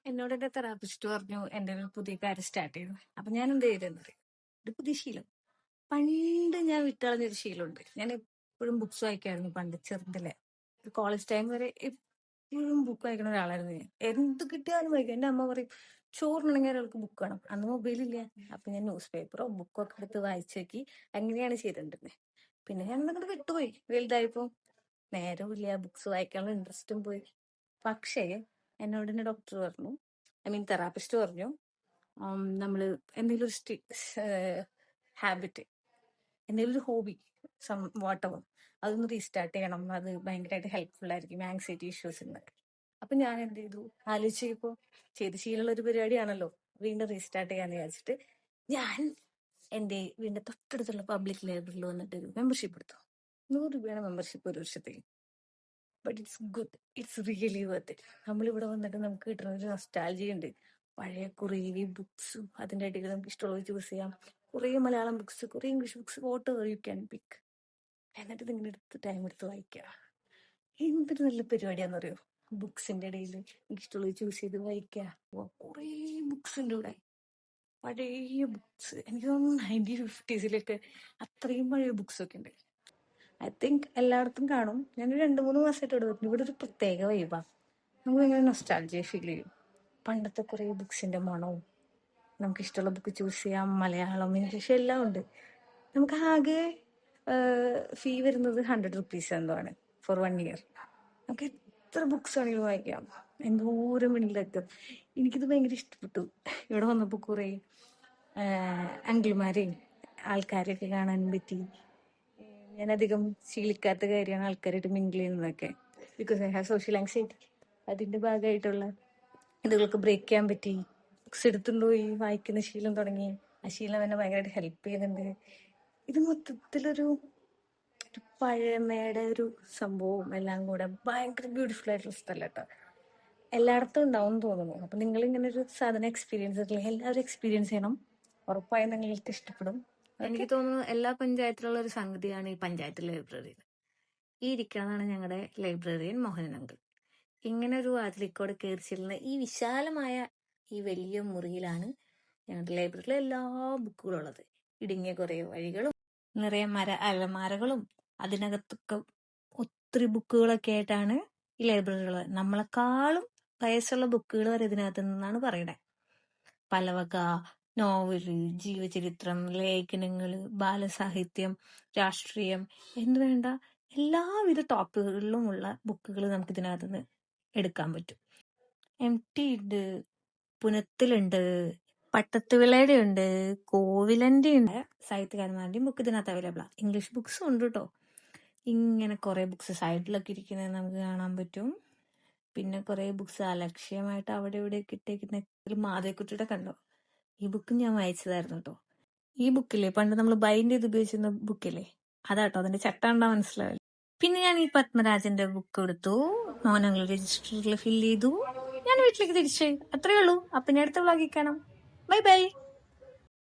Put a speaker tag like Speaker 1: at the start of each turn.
Speaker 1: എന്നോട് എന്റെ തെറാപ്പിസ്റ്റ് പറഞ്ഞു എന്റെ ഒരു പുതിയ കാര്യം സ്റ്റാർട്ട് ചെയ്തു. അപ്പൊ ഞാൻ എന്ത് ചെയ്തെന്നത്, ഒരു പുതിയ ശീലം. പണ്ട് ഞാൻ വിട്ടുകളഞ്ഞൊരു ശീലമുണ്ട്. ഞാൻ എപ്പോഴും ബുക്സ് വായിക്കായിരുന്നു പണ്ട് ചെറുതിലെ. കോളേജ് ടൈം വരെ എപ്പോഴും ബുക്ക് വായിക്കുന്ന ഒരാളായിരുന്നു ഞാൻ. എന്ത് കിട്ടിയാലും വായിക്കും. എന്റെ അമ്മ പറയും ചോറിനുണ്ടെങ്കിൽ ഒരാൾക്ക് ബുക്ക് വേണം. അന്ന് മൊബൈലില്ല. അപ്പൊ ഞാൻ ന്യൂസ് പേപ്പറോ ബുക്കോ ഒക്കെ എടുത്ത് വായിച്ചേക്കി അങ്ങനെയാണ് ചെയ്തിട്ടുണ്ടായിരുന്നത്. പിന്നെ ഞാൻ അങ്ങോട്ട് വിട്ടുപോയി. വലുതായപ്പോ നേരമില്ല, ബുക്സ് വായിക്കാനുള്ള ഇൻട്രസ്റ്റും പോയി. പക്ഷേ എന്നോട് എന്നെ ഡോക്ടർ പറഞ്ഞു, ഐ മീൻ തെറാപ്പിസ്റ്റ് പറഞ്ഞു, നമ്മള് എന്തെങ്കിലും ഒരു ഹാബിറ്റ്, എന്തെങ്കിലും ഒരു ഹോബി, വാട്ടവർ, അതൊന്ന് റീസ്റ്റാർട്ട് ചെയ്യണം. അത് ഭയങ്കരമായിട്ട് ഹെൽപ്ഫുൾ ആയിരിക്കും ആങ്സൈറ്റി ഇഷ്യൂസിനൊക്കെ. അപ്പൊ ഞാൻ എന്ത് ചെയ്തു, ആലോചിച്ചപ്പോ ചെയ്ത് ശീലമുള്ള ഒരു പരിപാടിയാണല്ലോ, വീണ്ടും റീസ്റ്റാർട്ട് ചെയ്യാന്ന് വിചാരിച്ചിട്ട് ഞാൻ എന്റെ വീടിന്റെ തൊട്ടടുത്തുള്ള പബ്ലിക് ലൈബ്രറിയിൽ വന്നിട്ട് ഒരു മെമ്പർഷിപ്പ് എടുത്തു. 100 രൂപയാണ് മെമ്പർഷിപ്പ് ഒരു വർഷത്തേക്ക്. But it's good, it's really worth it. നമ്മളിവിടെ വന്നിട്ട് നമുക്ക് കിട്ടുന്ന ഒരു നൊസ്റ്റാൾജിയ ഉണ്ട്. പഴയ കുറേ ബുക്സും അതിൻ്റെ ഇടയിൽ നമുക്ക് ഇഷ്ടമുള്ളത് ചൂസ് ചെയ്യാം. കുറേ മലയാളം ബുക്സ്, കുറേ English books, what you can പിക്ക്. എന്നിട്ട് നിങ്ങൾ എടുത്ത് ടൈം എടുത്ത് വായിക്കുക. എന്തൊരു നല്ല പരിപാടിയാണെന്നറിയോ. ബുക്സിന്റെ ഇടയിൽ എനിക്ക് ഇഷ്ടമുള്ളത് ചൂസ് ചെയ്ത് വായിക്കുക. കുറേ ബുക്സ് ഉണ്ട് ഇവിടെ, പഴയ ബുക്സ്. എനിക്ക് തോന്നുന്നു 1950s അത്രയും പഴയ ബുക്സ് ഒക്കെ ഉണ്ട്. ഐ തിങ്ക് എല്ലായിടത്തും കാണും. ഞാൻ 2-3 മാസമായിട്ട് ഇവിടെ വരുന്നു. ഇവിടെ ഒരു പ്രത്യേക വൈബാ. നമുക്ക് ഇങ്ങനെ നൊസ്റ്റാൾജിയ ഫീൽ ചെയ്യും. പണ്ടത്തെ കുറെ ബുക്സിന്റെ മണവും. നമുക്ക് ഇഷ്ടമുള്ള ബുക്ക് ചൂസ് ചെയ്യാം. മലയാളം, ഇംഗ്ലീഷ് എല്ലാം ഉണ്ട്. നമുക്ക് ആകെ ഫീ വരുന്നത് 100 rupees എന്താണ് ഫോർ 1 year. നമുക്ക് എത്ര ബുക്സ് ആണെങ്കിലും വായിക്കാം, എന്തോരം വേണമെങ്കിലും. എനിക്കിത് ഭയങ്കര ഇഷ്ടപ്പെട്ടു. ഇവിടെ വന്നപ്പോൾ കുറെ അങ്കിൾമാരെയും ആൾക്കാരെയൊക്കെ കാണാൻ പറ്റി. ഞാനധികം ശീലിക്കാത്ത കാര്യമാണ് ആൾക്കാരായിട്ട് മിങ്കിൾ ചെയ്യുന്നതൊക്കെ. Because I have social anxiety. അതിന്റെ ഭാഗമായിട്ടുള്ള ഇതുകൾക്ക് ബ്രേക്ക് ചെയ്യാൻ പറ്റി. ബുക്സ് എടുത്തുകൊണ്ടുപോയി വായിക്കുന്ന ശീലം തുടങ്ങി. ആ ശീലം എന്നെ ഭയങ്കരമായിട്ട് ഹെൽപ്പ് ചെയ്യുന്നുണ്ട്. ഇത് മൊത്തത്തിലൊരു പഴമയുടെ ഒരു സംഭവവും എല്ലാം കൂടെ ഭയങ്കര ബ്യൂട്ടിഫുൾ ആയിട്ടുള്ള സ്ഥലം കേട്ടോ. എല്ലായിടത്തും ഉണ്ടാവും തോന്നുന്നു. അപ്പൊ നിങ്ങൾ ഇങ്ങനെ ഒരു സാധനം എക്സ്പീരിയൻസ് ചെയ്തിട്ടില്ലെങ്കിൽ എല്ലാവരും എക്സ്പീരിയൻസ് ചെയ്യണം. ഉറപ്പായും നിങ്ങൾക്ക് ഇഷ്ടപ്പെടും. എനിക്ക് തോന്നുന്നു എല്ലാ പഞ്ചായത്തിലുള്ള ഒരു സംഗതിയാണ് ഈ പഞ്ചായത്ത് ലൈബ്രറി. ഈ ഇരിക്കുന്നതാണ് ഞങ്ങളുടെ ലൈബ്രറിയൻ മോഹനൻ അങ്കിൾ. ഇങ്ങനെ ഒരു വാതിലിക്കോടെ കയറി ചെല്ലുന്ന ഈ വിശാലമായ ഈ വലിയ മുറിയിലാണ് ഞങ്ങളുടെ ലൈബ്രറിയിലെ എല്ലാ ബുക്കുകളും ഉള്ളത്. ഇടുങ്ങിയ കുറെ വഴികളും നിറയെ അലമാരകളും അതിനകത്തൊക്കെ ഒത്തിരി ബുക്കുകളൊക്കെ ആയിട്ടാണ് ഈ ലൈബ്രറികൾ. നമ്മളെക്കാളും വയസ്സുള്ള ബുക്കുകൾ വരെ ഇതിനകത്ത് നിന്നാണ് പറയണേ. പലവക നോവല്, ജീവചരിത്രം, ലേഖനങ്ങള്, ബാലസാഹിത്യം, രാഷ്ട്രീയം എന്ന് വേണ്ട എല്ലാവിധ ടോപ്പിക്കുകളിലുമുള്ള ബുക്കുകൾ നമുക്ക് ഇതിനകത്ത് നിന്ന് എടുക്കാൻ പറ്റും. MT ഉണ്ട്, പുനത്തിലുണ്ട്, പട്ടത്തുവിളയുടെ ഉണ്ട്, കോവിലന്റെ ഉണ്ട്. സാഹിത്യകാരന്മാരുടെയും ബുക്ക് ഇതിനകത്ത് അവൈലബിൾ ആണ്. ഇംഗ്ലീഷ് ബുക്സും ഉണ്ട് കേട്ടോ. ഇങ്ങനെ കുറെ ബുക്സ് സൈഡിലൊക്കെ ഇരിക്കുന്നത് നമുക്ക് കാണാൻ പറ്റും. പിന്നെ കുറെ ബുക്സ് അലക്ഷ്യമായിട്ട് അവിടെ ഇവിടെ ഇട്ടേക്കുന്ന മാധവിക്കുട്ടിയുടെ കണ്ടോ. ഈ ബുക്ക് ഞാൻ വായിച്ചതായിരുന്നു കേട്ടോ. ഈ ബുക്കില്ലേ, പണ്ട് നമ്മൾ ബൈൻഡ് ചെയ്ത് ഉപയോഗിച്ചിരുന്ന ബുക്കില്ലേ, അതാട്ടോ. അതിന്റെ ചട്ട കണ്ടാ മനസ്സിലാവില്ല. പിന്നെ ഞാൻ ഈ പത്മരാജന്റെ ബുക്ക് എടുത്തു, മോഹനങ്ങൾ രജിസ്റ്ററിൽ ഫിൽ ചെയ്തു, ഞാൻ വീട്ടിലേക്ക് തിരിച്ചു. അത്രേ ഉള്ളൂ. അപ്പൊ ഞാൻ അടുത്ത വ്ളോഗിൽ കാണാം. Bye bye.